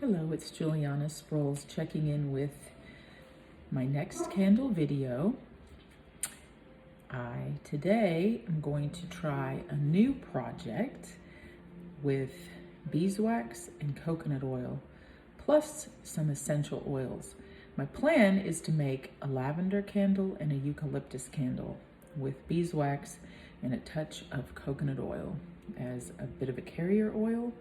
Hello, it's Juliana Sproles checking in with my next candle video. Today am going to try a new project with beeswax and coconut oil, plus some essential oils. My plan is to make a lavender candle and a eucalyptus candle with beeswax and a touch of coconut oil as a bit of a carrier oil.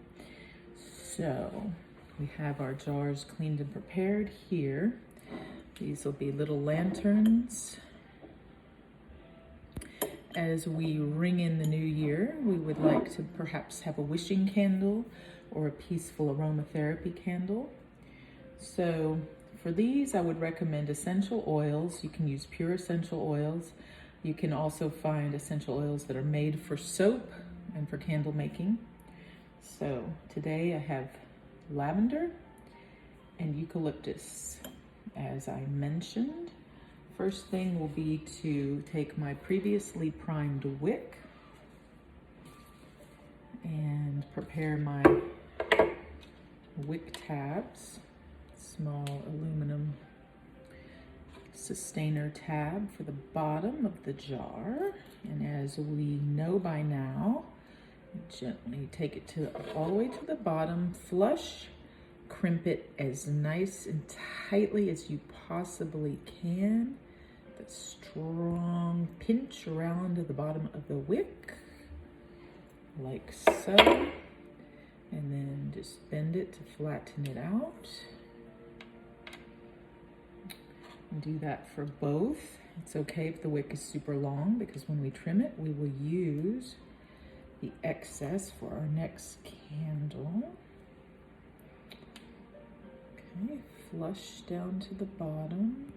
So we have our jars cleaned and prepared here. These will be little lanterns. As we ring in the new year, we would like to perhaps have a wishing candle or a peaceful aromatherapy candle. So for these, I would recommend essential oils. You can use pure essential oils. You can also find essential oils that are made for soap and for candle making. So today I have lavender and eucalyptus. As I mentioned, first thing will be to take my previously primed wick and prepare my wick tabs, small aluminum sustainer tab for the bottom of the jar. And as we know by now, gently take it all the way to the bottom, flush, crimp it as nice and tightly as you possibly can. The strong pinch around the bottom of the wick, like so. And then just bend it to flatten it out. And do that for both. It's okay if the wick is super long, because when we trim it, we will use the excess for our next candle. Okay, flush down to the bottom.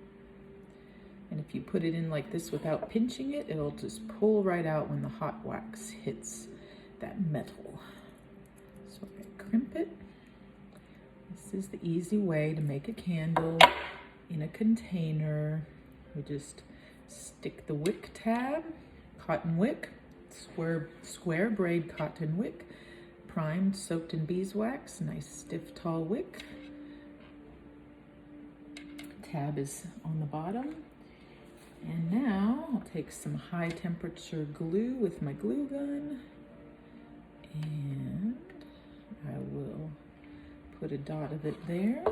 And if you put it in like this without pinching it, it'll just pull right out when the hot wax hits that metal. So I crimp it. This is the easy way to make a candle in a container. We just stick the wick tab, cotton wick, square braid cotton wick, primed, soaked in beeswax, nice stiff tall wick. Tab is on the bottom. And now I'll take some high temperature glue with my glue gun, and I will put a dot of it there.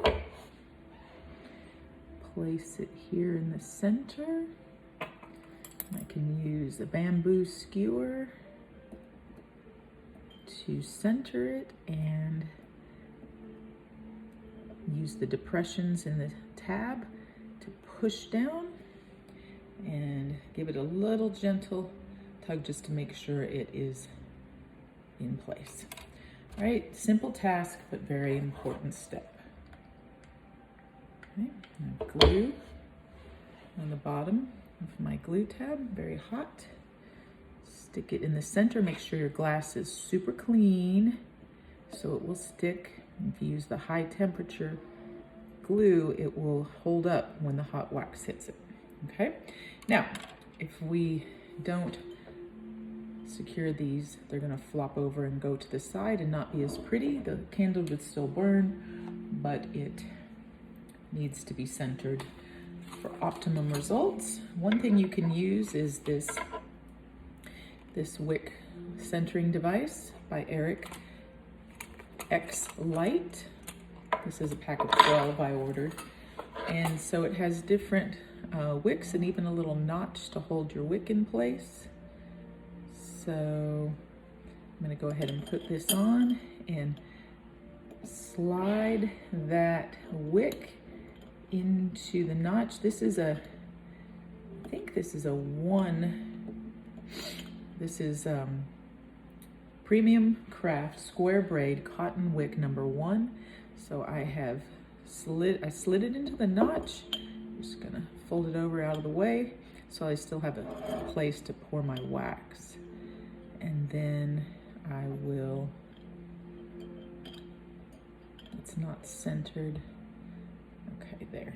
Place it here in the center. I can use a bamboo skewer to center it and use the depressions in the tab to push down and give it a little gentle tug just to make sure it is in place. All right, simple task, but very important step. Okay, glue on the bottom of my glue tab, very hot. Stick it in the center. Make sure your glass is super clean so it will stick. If you use the high temperature glue, it will hold up when the hot wax hits it. Okay, now if we don't secure these, they're going to flop over and go to the side and not be as pretty. The candle would still burn, but it needs to be centered for optimum results. One thing you can use is this wick centering device by Eric X Light. This is a pack of 12 I ordered. And so it has different wicks and even a little notch to hold your wick in place. So I'm going to go ahead and put this on and slide that wick into the notch. This is I think this is a Premium Craft Square Braid Cotton Wick number 1. So I slid it into the notch. I'm just gonna fold it over out of the way so I still have a place to pour my wax. And then I will, it's not centered. Okay, there.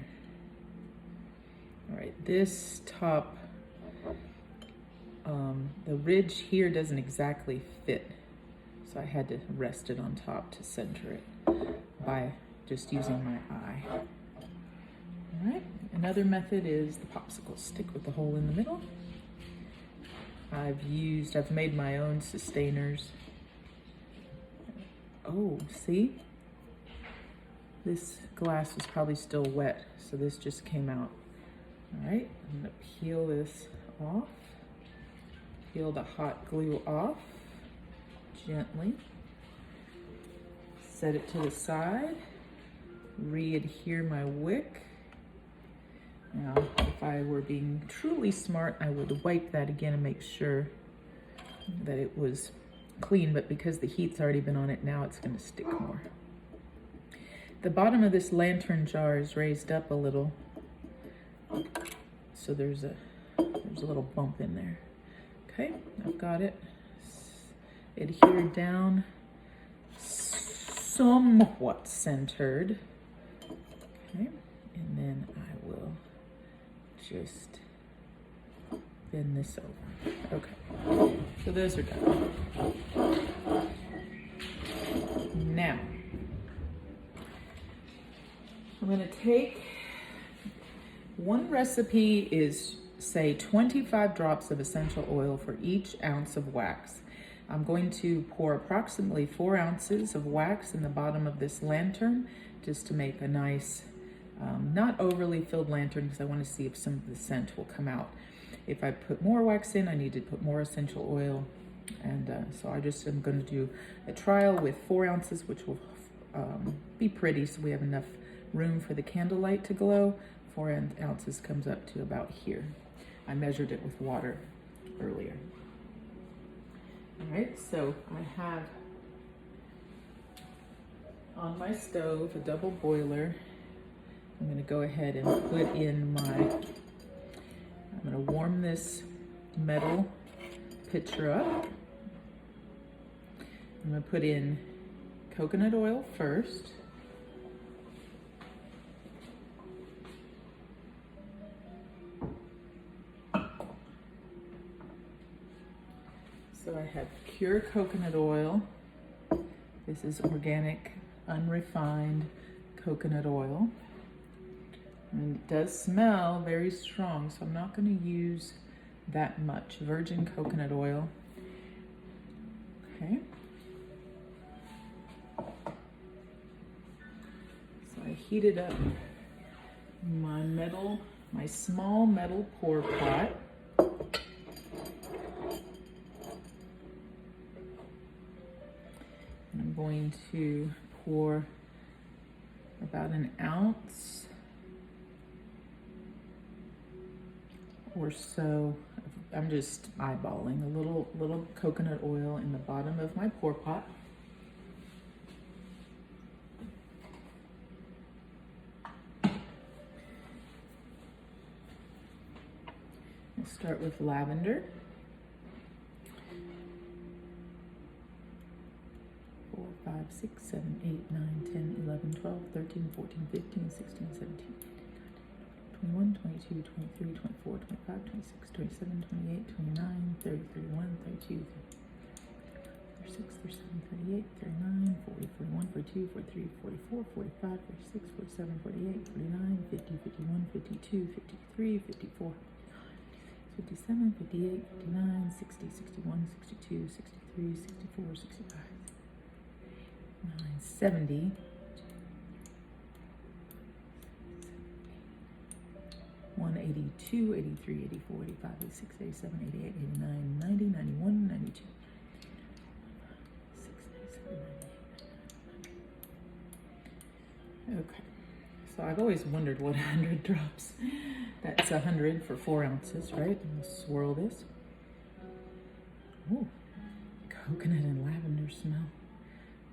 All right, this top, the ridge here doesn't exactly fit. So I had to rest it on top to center it by just using my eye. All right, another method is the popsicle stick with the hole in the middle. I've made my own sustainers. Oh, see? This glass was probably still wet, so this just came out. All right, I'm gonna peel this off. Peel the hot glue off gently. Set it to the side. Re-adhere my wick. Now, if I were being truly smart, I would wipe that again and make sure that it was clean, but because the heat's already been on it, now it's gonna stick more. The bottom of this lantern jar is raised up a little, so there's a little bump in there. Okay, I've got it adhered down, somewhat centered. Okay, and then I will just bend this over. Okay, so those are done. Now, I'm gonna take, one recipe is, say, 25 drops of essential oil for each ounce of wax. I'm going to pour approximately 4 ounces of wax in the bottom of this lantern just to make a nice, not overly filled lantern, because I want to see if some of the scent will come out. If I put more wax in, I need to put more essential oil. And so I just am going to do a trial with 4 ounces, which will be pretty, so we have enough room for the candlelight to glow. 4 ounces comes up to about here. I measured it with water earlier. All right, so I have on my stove a double boiler. I'm going to go ahead and put in I'm going to warm this metal pitcher up. I'm going to put in coconut oil first. So I have pure coconut oil. This is organic, unrefined coconut oil. And it does smell very strong, so I'm not going to use that much. Virgin coconut oil. Okay. So I heated up my small metal pour pot. I'm going to pour about an ounce or so. I'm just eyeballing a little coconut oil in the bottom of my pour pot. I'll start with lavender. 4, 5, 6, 7, 8, 9, 10, 11, 12, 13, 14, 15, 16, 17, 21, 22, 23, 24, 25, 26, 27, 28, 29, 30, 31, 32, 36, 37, 38, 39, 40, 41, 42, 43, 44, 45, 46, 47, 48, 49, 50, 51, 52, 53, 54, 57, 58, 59, 60, 61, 62, 63, 64, 65. 70, 182, 83, 84, 85, 86, 87, 88, 89, 90, 91, 92, 96, 97, 98. Okay, so I've always wondered what 100 drops. That's 100 for 4 ounces, right? And we'll swirl this. Oh, coconut and lavender smell.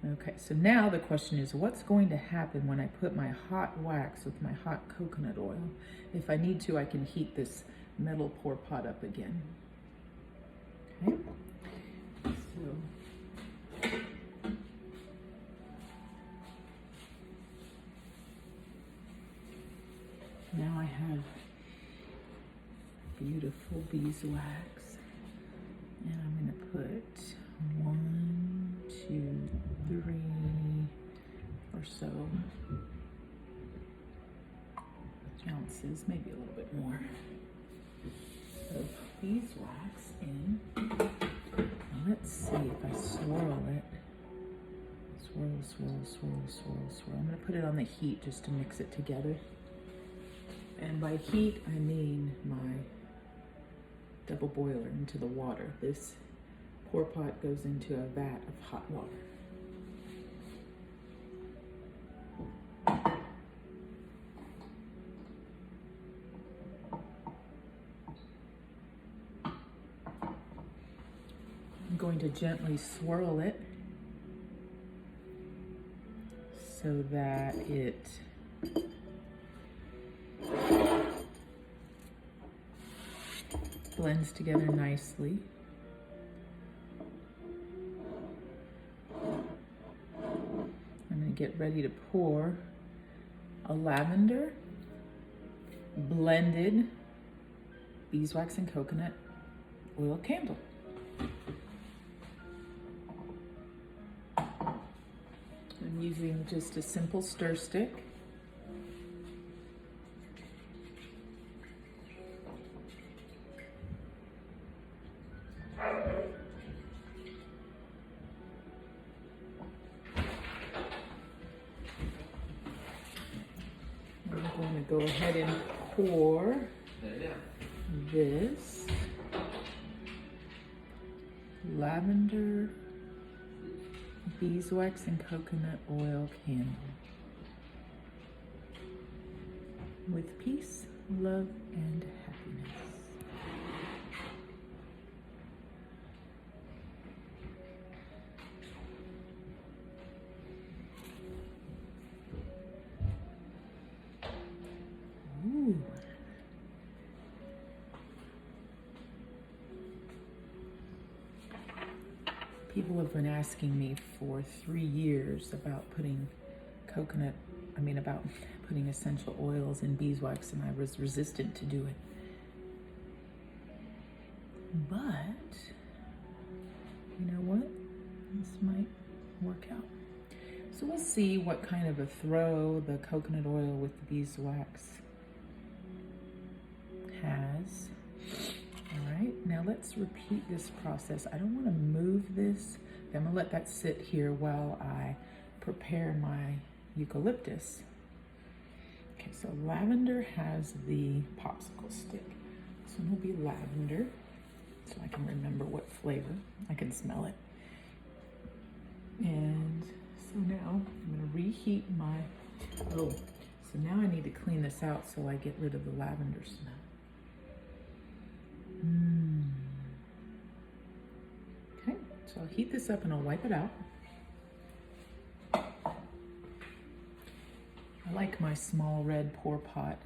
Okay, so now the question is, what's going to happen when I put my hot wax with my hot coconut oil? If I need to, I can heat this metal pour pot up again. Okay, so now I have beautiful beeswax, and I'm going to put 1, 2, 3, or or so ounces, maybe a little bit more, of beeswax in. Now let's see if I swirl it. Swirl, swirl, swirl, swirl, swirl. I'm going to put it on the heat just to mix it together. And by heat, I mean my double boiler into the water. This pour pot goes into a vat of hot water. I'm going to gently swirl it so that it blends together nicely. I'm going to get ready to pour a lavender blended beeswax and coconut oil candle. I'm using just a simple stir stick. I'm going to go ahead and pour this lavender beeswax and coconut oil candle with peace, love, and happiness. Ooh. People have been asking me for 3 years about putting putting essential oils in beeswax, and I was resistant to do it. But, you know what? This might work out. So we'll see what kind of a throw the coconut oil with the beeswax has. All right, now let's repeat this process. I don't want to move this. I'm gonna let that sit here while I prepare my eucalyptus. Okay, so lavender has the popsicle stick. This one will be lavender, so I can remember what flavor. I can smell it. And so now I'm gonna reheat my, so now I need to clean this out so I get rid of the lavender smell. Okay, so I'll heat this up and I'll wipe it out. I like my small red pour pot.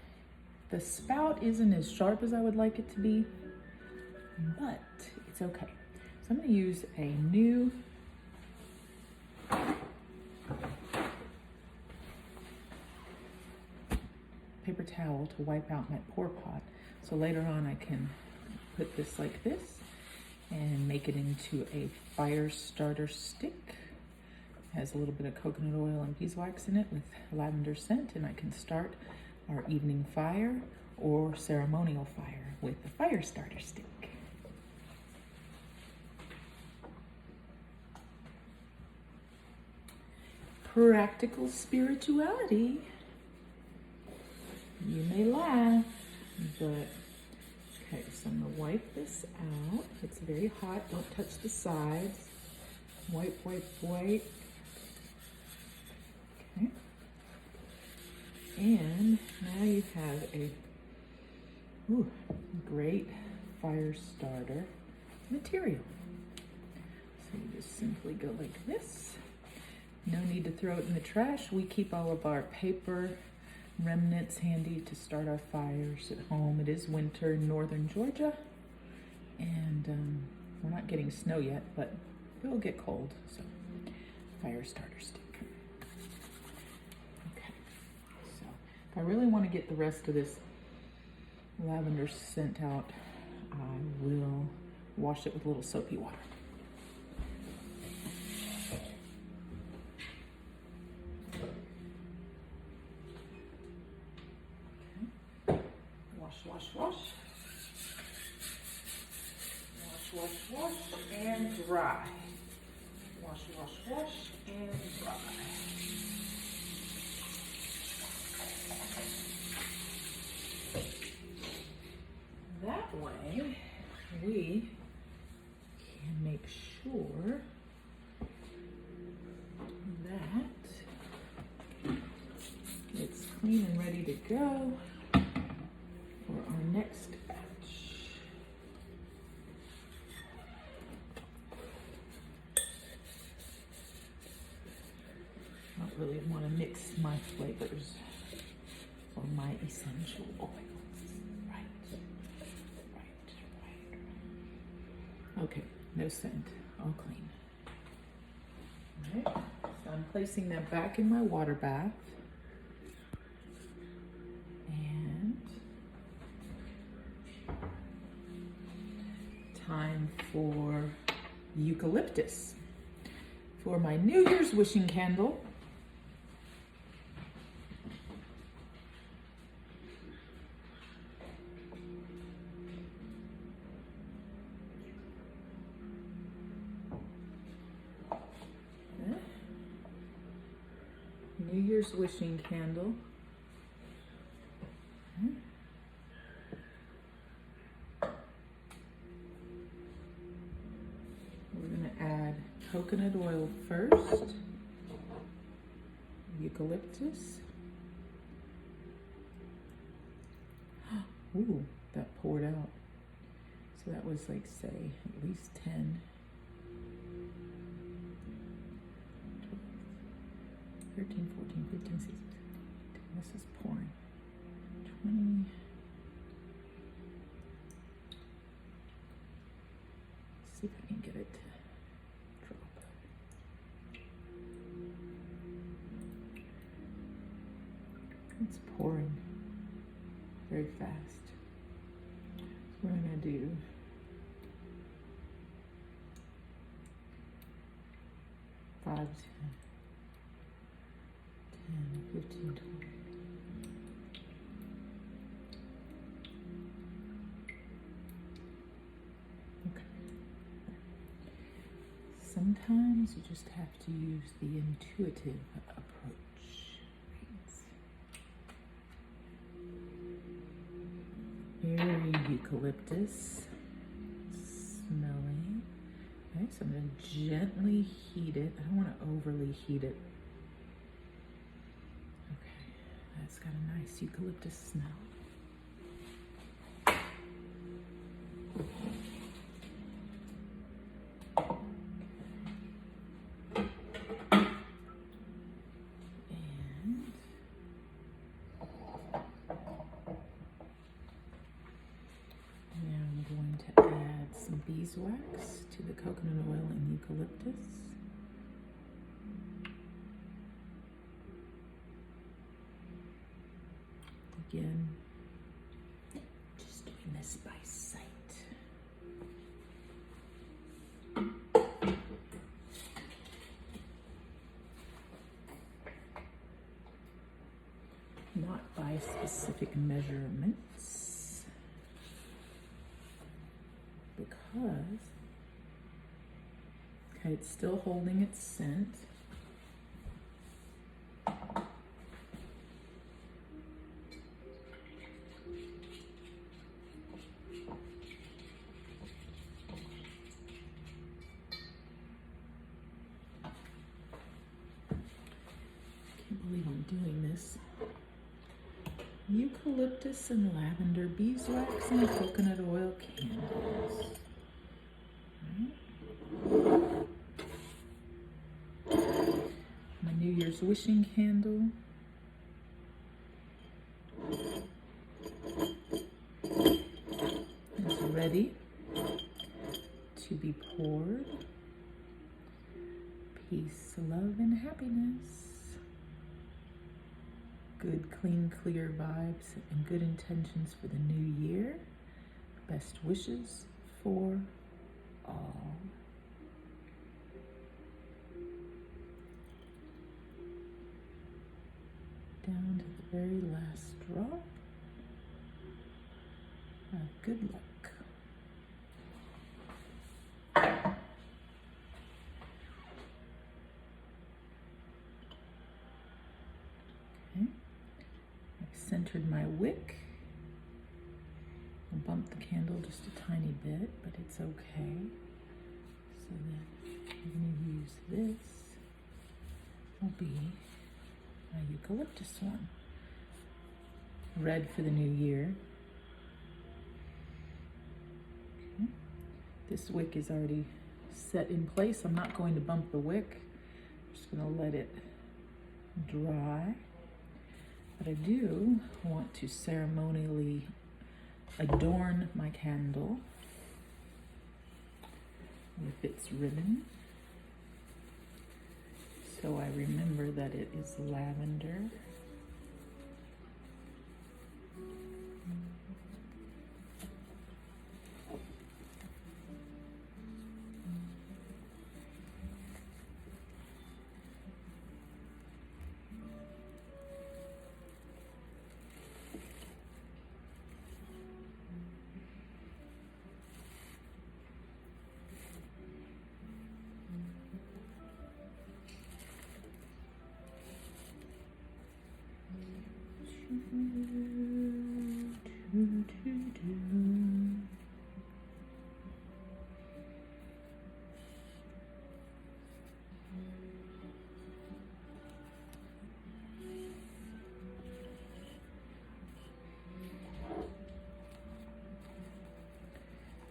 The spout isn't as sharp as I would like it to be, but it's okay. So I'm going to use a new paper towel to wipe out my pour pot. So later on I can put this like this and make it into a fire starter stick. It has a little bit of coconut oil and beeswax in it with lavender scent, and I can start our evening fire or ceremonial fire with the fire starter stick. Practical spirituality. You may laugh, but okay, so I'm gonna wipe this out. It's very hot, don't touch the sides. Wipe, wipe, wipe. Okay. And now you have a great fire starter material. So you just simply go like this. No need to throw it in the trash. We keep all of our paper remnants handy to start our fires at home. It is winter in northern Georgia, and we're not getting snow yet, but it will get cold. So, fire starter stick. Okay, so if I really want to get the rest of this lavender scent out, I will wash it with a little soapy water. Wash, wash. Wash, wash, wash, and dry. Wash, wash, wash, and dry. That way, we can make sure that it's clean and ready to go for our next batch. I don't really want to mix my flavors or my essential oils. Right. Okay, no scent, all clean. All right, so I'm placing them back in my water bath. And time for eucalyptus. For my New Year's wishing candle, New Year's wishing candle. We're going to add coconut oil first, eucalyptus. Ooh, that poured out. So that was like, say, at least 10. 13, 14, 15, 16, 17. This is pouring. 20. See if I can get it to drop. It's pouring very fast. So we're going to do 5, 10. 10, 15, 20. Okay. Sometimes you just have to use the intuitive approach. Right. Very eucalyptus smelling. Okay, so I'm going to gently heat it. I don't want to overly heat it. It's got a nice eucalyptus smell. And now I'm going to add some beeswax to the coconut oil and eucalyptus. Again, just doing this by sight. Not by specific measurements, because okay, it's still holding its scent. Can't believe I'm doing this. Eucalyptus and lavender, beeswax and coconut oil candles. Right. My New Year's wishing candle. Is ready to be poured. Peace, love, and happiness. Good, clean, clear vibes and good intentions for the new year. Best wishes for all. Down to the very last drop. good luck. Okay, I've centered my wick. I'll bump the candle just a tiny bit, but it's okay. So then I'm going to use this. Will be my eucalyptus one. Red for the new year. Okay. This wick is already set in place. I'm not going to bump the wick. I'm just going to let it dry. But I do want to ceremonially adorn my candle with its ribbon. So I remember that it is lavender.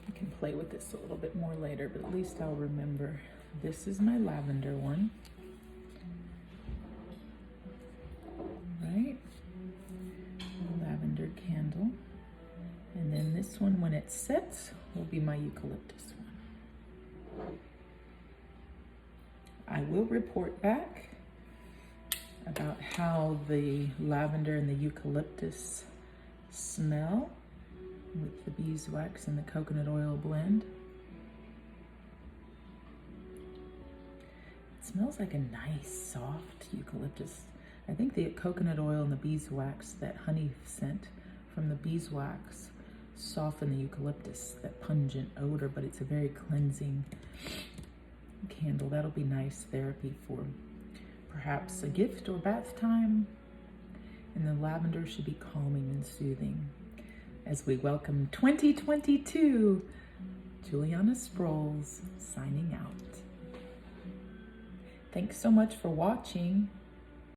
I can play with this a little bit more later, but at least I'll remember. This is my lavender one. Right? Lavender candle. And then this one, when it sets, will be my eucalyptus one. I will report back about how the lavender and the eucalyptus smell with the beeswax and the coconut oil blend. It smells like a nice, soft eucalyptus. I think the coconut oil and the beeswax, that honey scent from the beeswax, soften the eucalyptus, that pungent odor, but it's a very cleansing candle. That'll be nice therapy for perhaps a gift or bath time. And the lavender should be calming and soothing. As we welcome 2022, Juliana Sproles signing out. Thanks so much for watching.